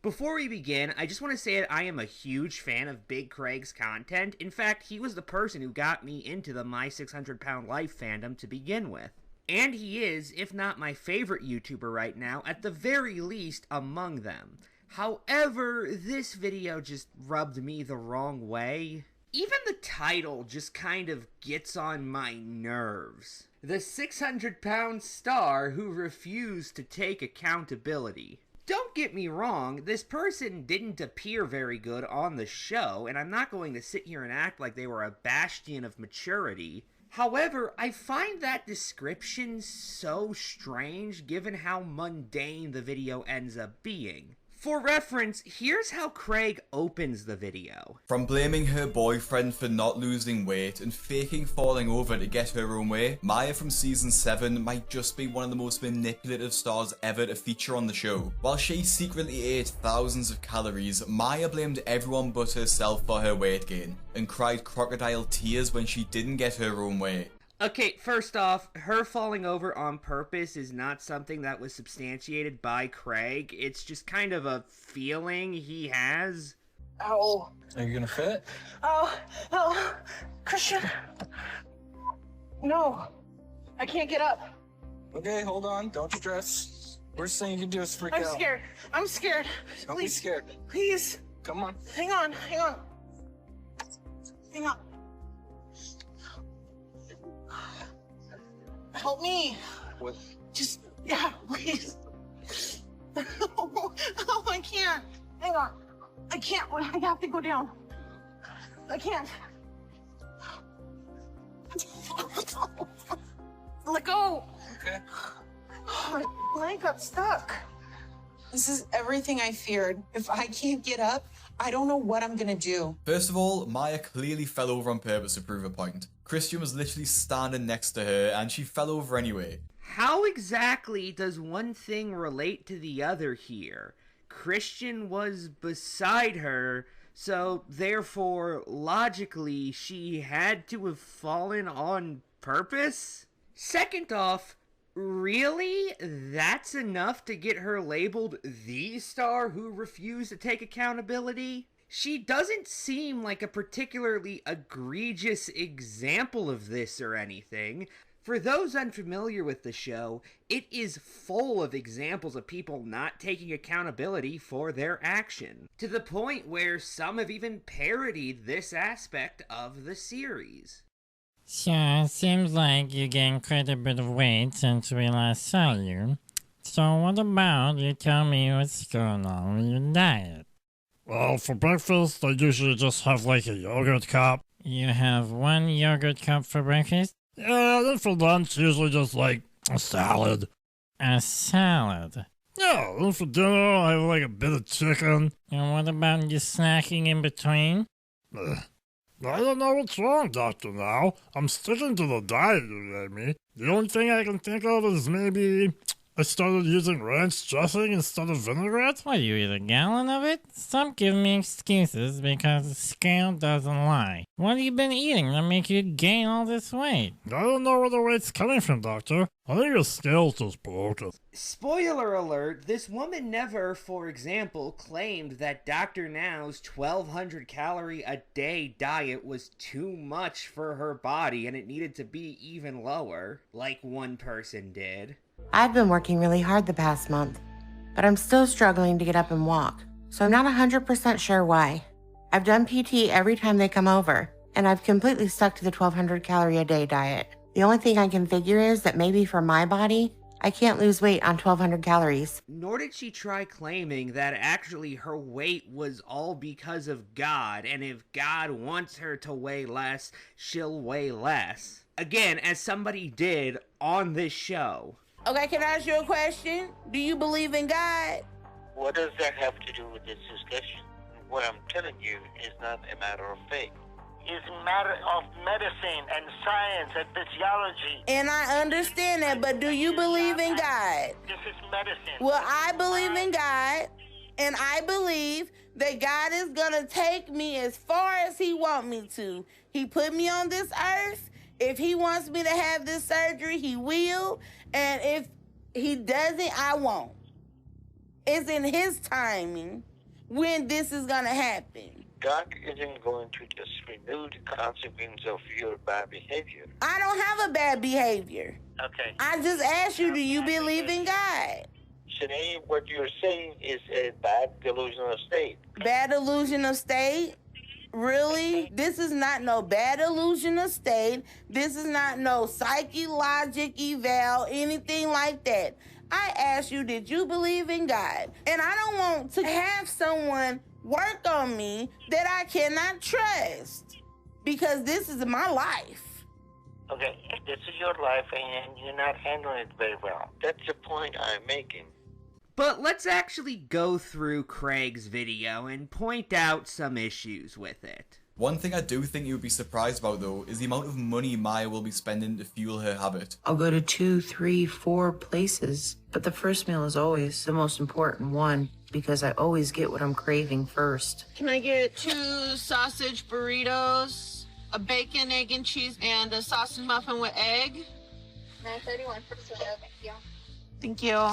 Before we begin, I just want to say that I am a huge fan of Big Craig's content. In fact, he was the person who got me into the My 600 Pound Life fandom to begin with. And he is, if not my favorite YouTuber right now, at the very least among them. However, this video just rubbed me the wrong way. Even the title just kind of gets on my nerves. The 600-pound star who refused to take accountability. Don't get me wrong, this person didn't appear very good on the show, and I'm not going to sit here and act like they were a bastion of maturity. However, I find that description so strange given how mundane the video ends up being. For reference, here's how Craig opens the video. From blaming her boyfriend for not losing weight and faking falling over to get her own way, Maya from season 7 might just be one of the most manipulative stars ever to feature on the show. While she secretly ate thousands of calories, Maya blamed everyone but herself for her weight gain, and cried crocodile tears when she didn't get her own way. Okay, first off, her falling over on purpose is not something that was substantiated by Craig. It's just kind of a feeling he has. Ow. Are you gonna fit? Oh, Christian. No, I can't get up. Okay, hold on. Don't stress. Worst thing you can do is freak out. I'm scared. Don't be scared. Please. Come on. Hang on. Help me. With Yeah, please. Oh, I can't. Hang on. I can't. I have to go down. I can't. Let go. Okay. My leg got stuck. This is everything I feared. If I can't get up, I don't know what I'm gonna do. First of all, Maya clearly fell over on purpose to prove a point. Christian was literally standing next to her and she fell over anyway. How exactly does one thing relate to the other here? Christian was beside her, so therefore, logically, she had to have fallen on purpose? Second off, really? That's enough to get her labeled the star who refused to take accountability? She doesn't seem like a particularly egregious example of this or anything. For those unfamiliar with the show, it is full of examples of people not taking accountability for their action, to the point where some have even parodied this aspect of the series. So, it seems like you gained quite a bit of weight since we last saw you. So what about you tell me what's going on with your diet? Well, for breakfast, I usually just have like a yogurt cup. You have one yogurt cup for breakfast? Yeah, then for lunch, usually just like a salad. A salad? Yeah, then for dinner, I have like a bit of chicken. And what about you snacking in between? I don't know what's wrong, Doctor, now. I'm sticking to the diet you gave me. The only thing I can think of is maybe I started using ranch dressing instead of vinaigrette. What, you eat a gallon of it? Stop giving me excuses because the scale doesn't lie. What have you been eating that make you gain all this weight? I don't know where the weight's coming from, Doctor. I think your scale's just broken. Spoiler alert, this woman never, for example, claimed that Dr. Now's 1,200 calorie a day diet was too much for her body and it needed to be even lower, like one person did. I've been working really hard the past month, but I'm still struggling to get up and walk, so I'm not 100% sure why. I've done PT every time they come over, and I've completely stuck to the 1,200 calorie a day diet. The only thing I can figure is that maybe for my body, I can't lose weight on 1,200 calories. Nor did she try claiming that actually her weight was all because of God, and if God wants her to weigh less, she'll weigh less. Again, as somebody did on this show. Okay, can I ask you a question? Do you believe in God? What does that have to do with this discussion? What I'm telling you is not a matter of faith. It's a matter of medicine and science and physiology. And I understand that, but do you believe in God? This is medicine. Well, I believe in God, and I believe that God is gonna take me as far as He wants me to. He put me on this earth. If He wants me to have this surgery, He will. And if He doesn't, I won't. It's in His timing. when this is gonna happen. God isn't going to just remove the consequence of your bad behavior. I don't have a bad behavior. Okay. I just asked you, do you believe in God? Today, what you're saying is a bad delusional state. Bad delusional state? Really? This is not no bad delusional state. This is not no psychologic eval, anything like that. I asked you, did you believe in God? And I don't want to have someone work on me that I cannot trust, because this is my life. Okay, this is your life and you're not handling it very well. That's the point I'm making. But let's actually go through Craig's video and point out some issues with it. One thing I do think you would be surprised about, though, is the amount of money Maya will be spending to fuel her habit. I'll go to 2, 3, 4 places, but the first meal is always the most important one because I always get what I'm craving first. Can I get 2 sausage burritos, a bacon, egg, and cheese, and a sausage muffin with egg? 931 for soda, thank you. Thank you.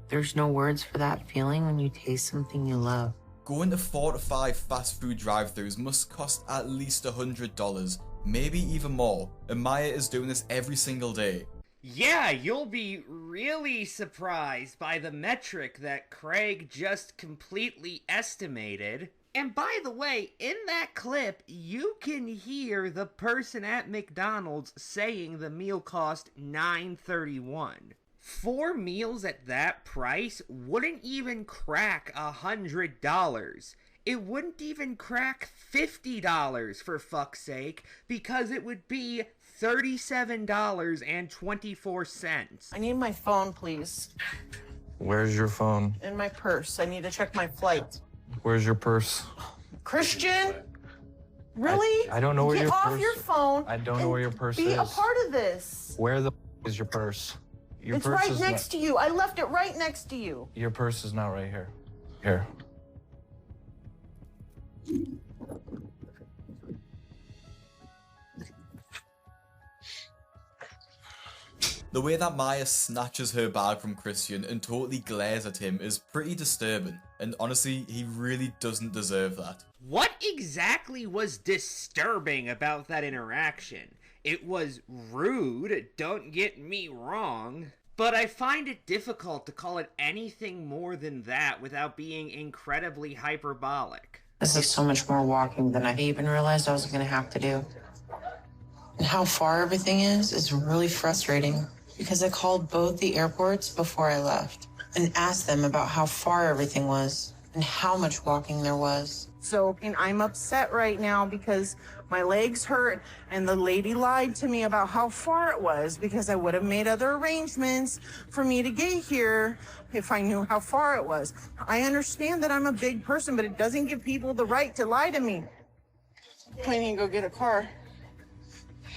There's no words for that feeling when you taste something you love. Going to 4 to 5 fast food drive-thrus must cost at least $100, maybe even more, and Maya is doing this every single day. Yeah, you'll be really surprised by the metric that Craig just completely estimated. And by the way, in that clip, you can hear the person at McDonald's saying the meal cost $9.31. 4 meals at that price wouldn't even crack $100. It wouldn't even crack $50 for fuck's sake, because it would be $37.24. I need my phone, please. Where's your phone? In my purse. I need to check my flight. Where's your purse? Christian? Really? I don't know where your purse is. Get off your phone. I don't know where your purse is. Be a part of this. Where the is your purse? Your It's purse right is next to you. I left it right next to you. Your purse is not right here. Here. The way that Maya snatches her bag from Christian and totally glares at him is pretty disturbing, and honestly, he really doesn't deserve that. What exactly was disturbing about that interaction? It was rude, don't get me wrong, but I find it difficult to call it anything more than that without being incredibly hyperbolic. This is so much more walking than I even realized I was going to have to do. And how far everything is really frustrating because I called both the airports before I left and asked them about how far everything was and how much walking there was. So, and I'm upset right now because my legs hurt and the lady lied to me about how far it was because I would have made other arrangements for me to get here if I knew how far it was. I understand that I'm a big person, but it doesn't give people the right to lie to me. I need to go get a car.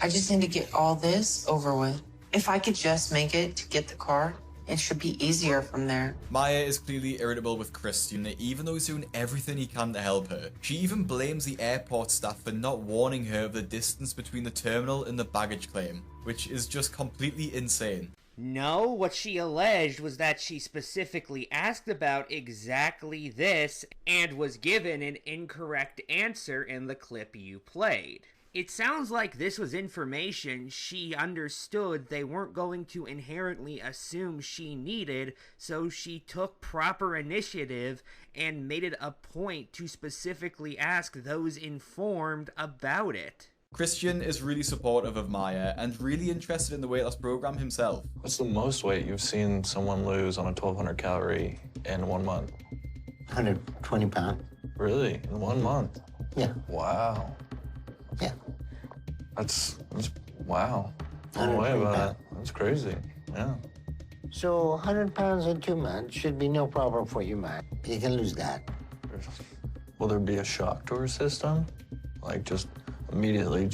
I just need to get all this over with. If I could just make it to get the car, it should be easier from there. Maya is clearly irritable with Christian, even though he's doing everything he can to help her. She even blames the airport staff for not warning her of the distance between the terminal and the baggage claim, which is just completely insane. No, what she alleged was that she specifically asked about exactly this and was given an incorrect answer in the clip you played. It sounds like this was information she understood they weren't going to inherently assume she needed, so she took proper initiative and made it a point to specifically ask those informed about it. Christian is really supportive of Maya and really interested in the weight loss program himself. What's the most weight you've seen someone lose on a 1,200 calorie in 1 month? 120 pounds. Really? In 1 month? Yeah. Wow. Yeah. That's wow. No way about that. That's crazy. Yeah. So 100 pounds in 2 months should be no problem for you, man. You can lose that. Will there be a shock to her system? Like just immediately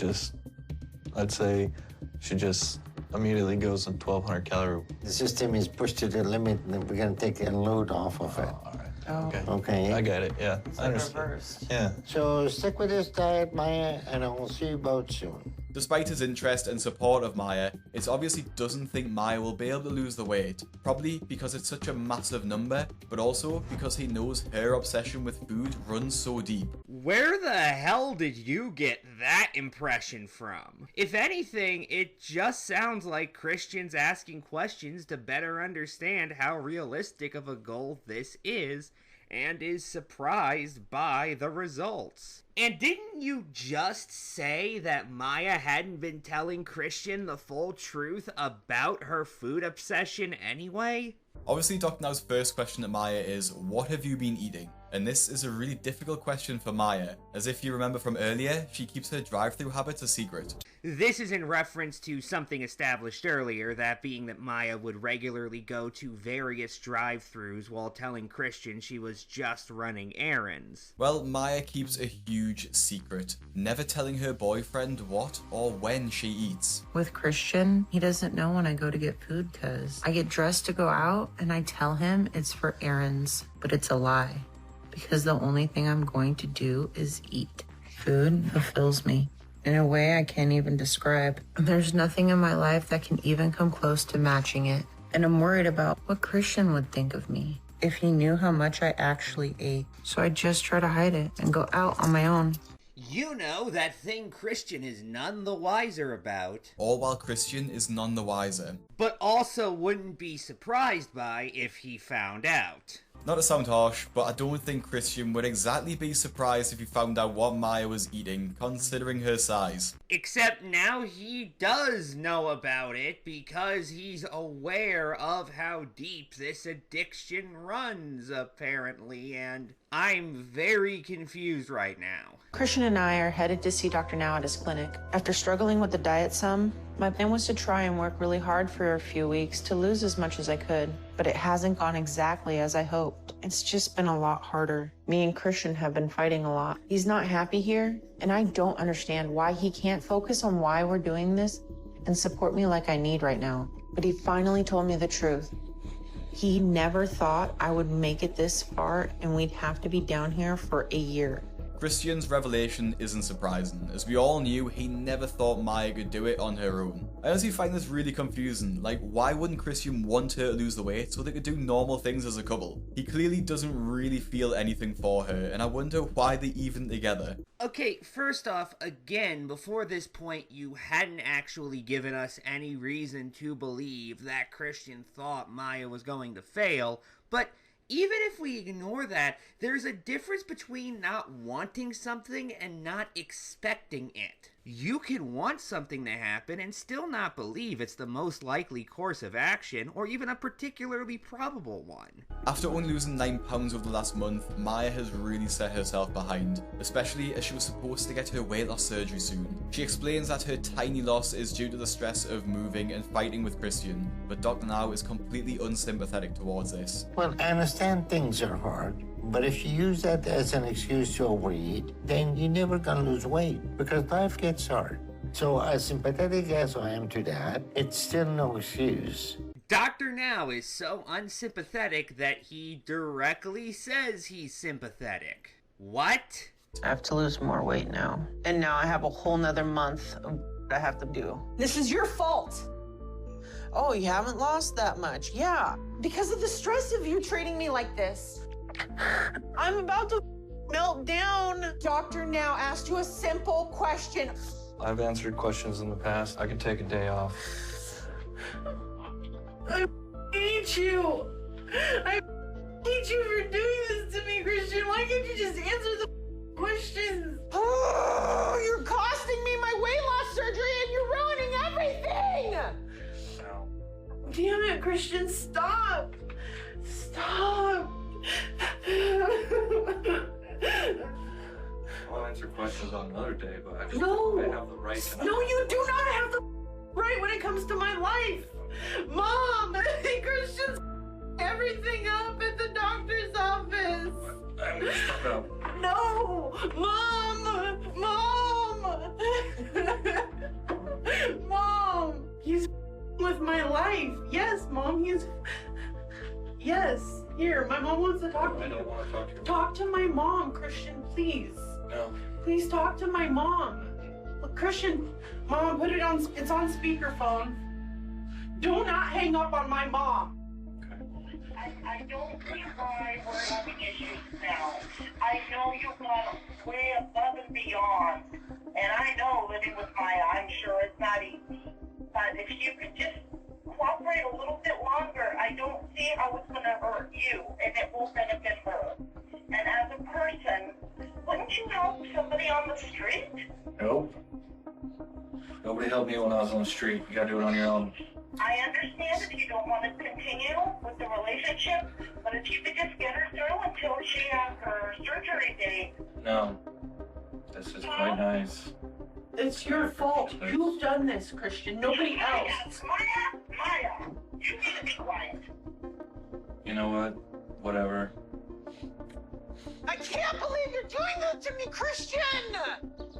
let's say she just immediately goes on 1,200 calorie. The system is pushed to the limit and we're gonna take a load off of it. All right. Oh. Okay. I get it, yeah. It's I like understand. reversed. Yeah. So stick with this diet, Maya, and I will see you both soon. Despite his interest and support of Maya, it obviously doesn't think Maya will be able to lose the weight, probably because it's such a massive number, but also because he knows her obsession with food runs so deep. Where the hell did you get that impression from? If anything, it just sounds like Christian's asking questions to better understand how realistic of a goal this is, and is surprised by the results. And didn't you just say that Maya hadn't been telling Christian the full truth about her food obsession anyway? Obviously, Dr. Now's first question to Maya is, what have you been eating? And this is a really difficult question for Maya, as if you remember from earlier, she keeps her drive-thru habits a secret. This is in reference to something established earlier, that being that Maya would regularly go to various drive-thrus while telling Christian she was just running errands. Well, Maya keeps a huge secret, never telling her boyfriend what or when she eats. With Christian, he doesn't know when I go to get food because I get dressed to go out and I tell him it's for errands, but it's a lie. Because the only thing I'm going to do is eat. Food fulfills me in a way I can't even describe. There's nothing in my life that can even come close to matching it. And I'm worried about what Christian would think of me if he knew how much I actually ate. So I just try to hide it and go out on my own. You know, that thing Christian is none the wiser about. All while Christian is none the wiser. But also wouldn't be surprised by if he found out. Not to sound harsh, but I don't think Christian would exactly be surprised if he found out what Maya was eating, considering her size. Except now he does know about it because he's aware of how deep this addiction runs, apparently, and I'm very confused right now. Christian and I are headed to see Dr. Now at his clinic. After struggling with the diet some, my plan was to try and work really hard for a few weeks to lose as much as I could, but it hasn't gone exactly as I hoped. It's just been a lot harder. Me and Christian have been fighting a lot. He's not happy here, and I don't understand why he can't focus on why we're doing this and support me like I need right now. But he finally told me the truth. He never thought I would make it this far and we'd have to be down here for a year. Christian's revelation isn't surprising, as we all knew he never thought Maya could do it on her own. I honestly find this really confusing, like why wouldn't Christian want her to lose the weight so they could do normal things as a couple? He clearly doesn't really feel anything for her, and I wonder why they're even together. Okay, first off, again, before this point, you hadn't actually given us any reason to believe that Christian thought Maya was going to fail, but even if we ignore that, there's a difference between not wanting something and not expecting it. You can want something to happen and still not believe it's the most likely course of action, or even a particularly probable one. After only losing 9 pounds over the last month, Maya has really set herself behind, especially as she was supposed to get her weight loss surgery soon. She explains that her tiny loss is due to the stress of moving and fighting with Christian, but Dr. Now is completely unsympathetic towards this. Well, I understand things are hard, but if you use that as an excuse to overeat, then you're never gonna lose weight because life gets hard. So as sympathetic as I am to that, it's still no excuse. Dr. Now is so unsympathetic that he directly says he's sympathetic. What? I have to lose more weight now. And now I have a whole nother month of what I have to do. This is your fault. Oh, you haven't lost that much? Yeah. Because of the stress of you treating me like this. I'm about to melt down. Dr. Now asked you a simple question. I've answered questions in the past. I can take a day off. I hate you. I hate you for doing this to me, Christian. Why can't you just answer the questions? Oh, you're costing me my weight loss surgery and you're ruining everything. Damn it, Christian, stop. Stop. I'll answer questions on another day, but I just No. I have the right to No, you do not have the right when it comes to my life. Mom, Christian's everything up at the doctor's office. I'm gonna stop out. No, Mom, Mom, he's with my life. Yes, Mom, yes. Here, my mom wants to talk to you. I don't want to talk to you. Talk to my mom, Christian, please. No. Please talk to my mom. Look, Christian, Mom, put it on, it's on speakerphone. Do not hang up on my mom. I don't see why we're having issues now. I know you've gone way above and beyond, and I know living with Maya, I'm sure it's not easy. But if you could just cooperate a little bit longer, I don't see how it's going to hurt you, and it will benefit her. And as a person, wouldn't you help somebody on the street? Nope. Nobody helped me when I was on the street. You gotta do it on your own. I understand if you don't want to continue with the relationship, but if you could just get her through until she has her surgery date. No. This is quite nice. It's your fault. You've done this, Christian. Nobody else. Maya, you need to be quiet. You know what? Whatever. I can't believe you're doing that to me, Christian!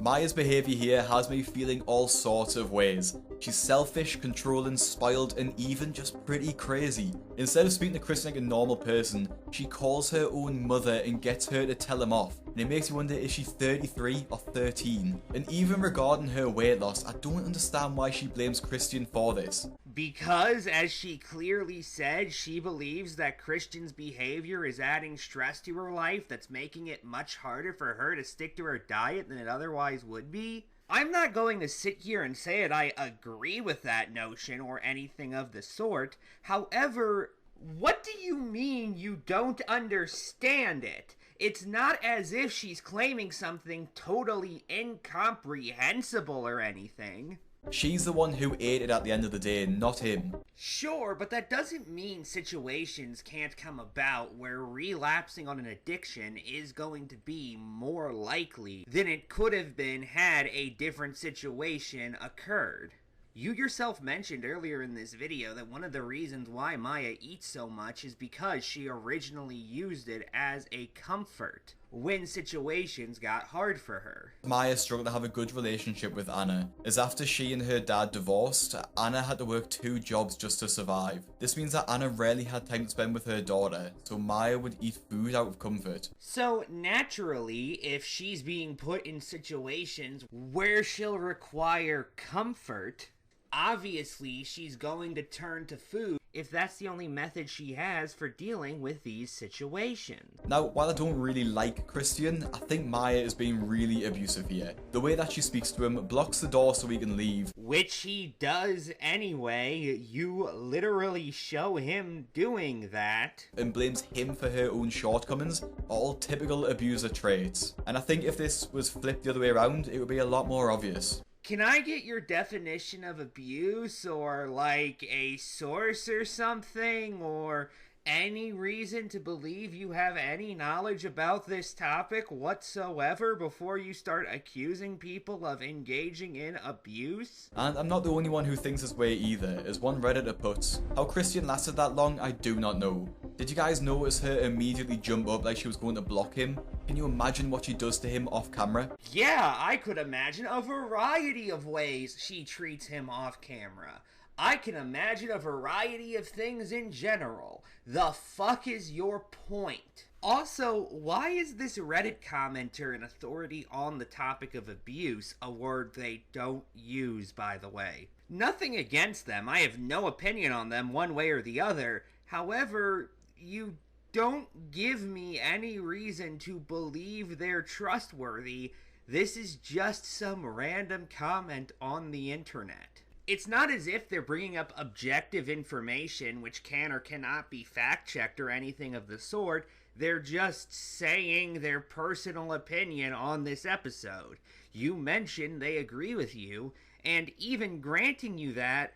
Maya's behaviour here has me feeling all sorts of ways. She's selfish, controlling, spoiled, and even just pretty crazy. Instead of speaking to Kristen like a normal person, she calls her own mother and gets her to tell him off. And it makes you wonder, is she 33 or 13? And even regarding her weight loss, I don't understand why she blames Christian for this. Because, as she clearly said, she believes that Christian's behavior is adding stress to her life that's making it much harder for her to stick to her diet than it otherwise would be. I'm not going to sit here and say that I agree with that notion or anything of the sort. However, what do you mean you don't understand it? It's not as if she's claiming something totally incomprehensible or anything. She's the one who ate it at the end of the day, not him. Sure, but that doesn't mean situations can't come about where relapsing on an addiction is going to be more likely than it could have been had a different situation occurred. You yourself mentioned earlier in this video that one of the reasons why Maya eats so much is because she originally used it as a comfort when situations got hard for her. Maya struggled to have a good relationship with Anna, as after she and her dad divorced, Anna had to work 2 jobs just to survive. This means that Anna rarely had time to spend with her daughter, so Maya would eat food out of comfort. So naturally, if she's being put in situations where she'll require comfort, obviously she's going to turn to food if that's the only method she has for dealing with these situations. Now, while I don't really like Christian, I think Maya is being really abusive here. The way that she speaks to him, blocks the door so he can leave. Which he does anyway. You literally show him doing that. And blames him for her own shortcomings, are all typical abuser traits. And I think if this was flipped the other way around, it would be a lot more obvious. Can I get your definition of abuse, or like a source or something, or any reason to believe you have any knowledge about this topic whatsoever before you start accusing people of engaging in abuse? And I'm not the only one who thinks this way either. As one Redditor puts, how Christian lasted that long, I do not know. Did you guys notice her immediately jump up like she was going to block him? Can you imagine what she does to him off camera? Yeah, I could imagine a variety of ways she treats him off camera. I can imagine a variety of things in general. The fuck is your point? Also, why is this Reddit commenter an authority on the topic of abuse, a word they don't use, by the way? Nothing against them, I have no opinion on them one way or the other. However, you don't give me any reason to believe they're trustworthy. This is just some random comment on the internet. It's not as if they're bringing up objective information which can or cannot be fact-checked or anything of the sort. They're just saying their personal opinion on this episode. You mentioned they agree with you, and even granting you that,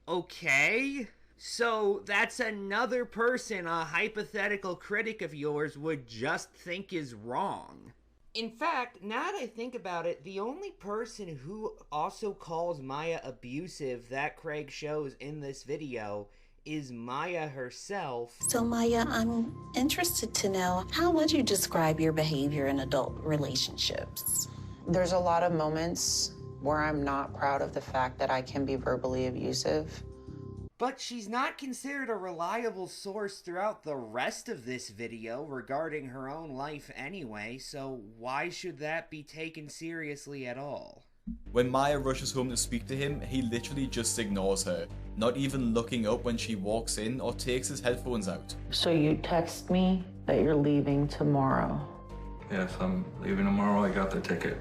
okay? So that's another person a hypothetical critic of yours would just think is wrong. In fact, now that I think about it, the only person who also calls Maya abusive that Craig shows in this video is Maya herself. So Maya, I'm interested to know, how would you describe your behavior in adult relationships? There's a lot of moments where I'm not proud of the fact that I can be verbally abusive. But she's not considered a reliable source throughout the rest of this video regarding her own life anyway, so why should that be taken seriously at all? When Maya rushes home to speak to him, he literally just ignores her, not even looking up when she walks in or takes his headphones out. So you text me that you're leaving tomorrow. Yes, I'm leaving tomorrow. I got the ticket.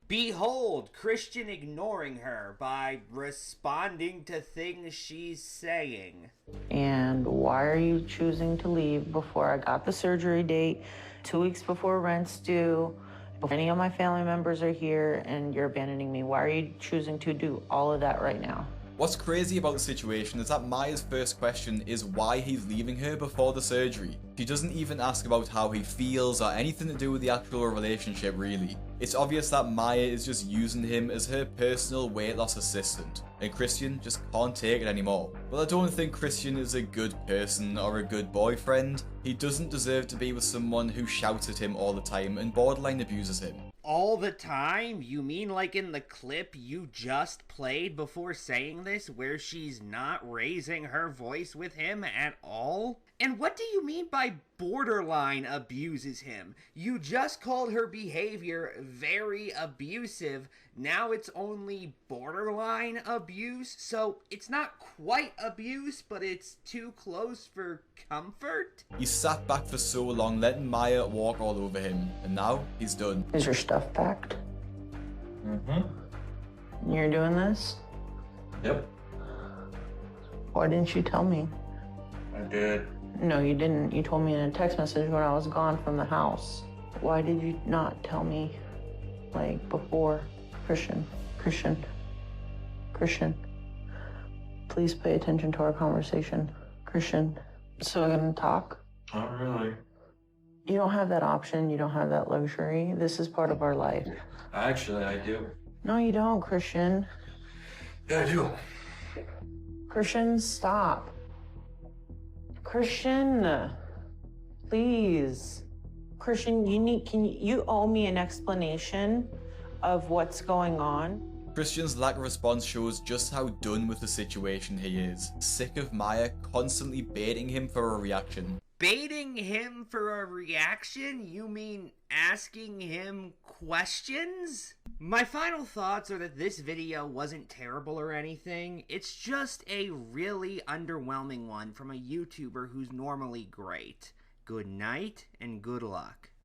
Behold, Christian ignoring her by responding to things she's saying. And why are you choosing to leave before I got the surgery date, 2 weeks before rent's due, before any of my family members are here, and you're abandoning me? Why are you choosing to do all of that right now? What's crazy about the situation is that Maya's first question is why he's leaving her before the surgery. She doesn't even ask about how he feels or anything to do with the actual relationship, really. It's obvious that Maya is just using him as her personal weight loss assistant, and Christian just can't take it anymore. Well, I don't think Christian is a good person or a good boyfriend. He doesn't deserve to be with someone who shouts at him all the time and borderline abuses him. All the time? You mean like in the clip you just played before saying this, where she's not raising her voice with him at all? And what do you mean by borderline abuses him? You just called her behavior very abusive. Now it's only borderline abuse, so it's not quite abuse, but it's too close for comfort? He sat back for so long, letting Maya walk all over him, and now he's done. Is your stuff packed? Mm-hmm. You're doing this? Yep. Why didn't you tell me? I did. No, you didn't. You told me in a text message when I was gone from the house. Why did you not tell me, like, before? Christian, please pay attention to our conversation. Christian, so we're gonna talk? Not really. You don't have that option. You don't have that luxury. This is part of our life. Actually, I do. No, you don't, Christian. Yeah, I do. Christian, stop. Christian, please. Christian, you owe me an explanation of what's going on. Christian's lack of response shows just how done with the situation he is. Sick of Maya constantly baiting him for a reaction. Baiting him for a reaction? You mean asking him questions? My final thoughts are that this video wasn't terrible or anything. It's just a really underwhelming one from a YouTuber who's normally great. Good night and good luck.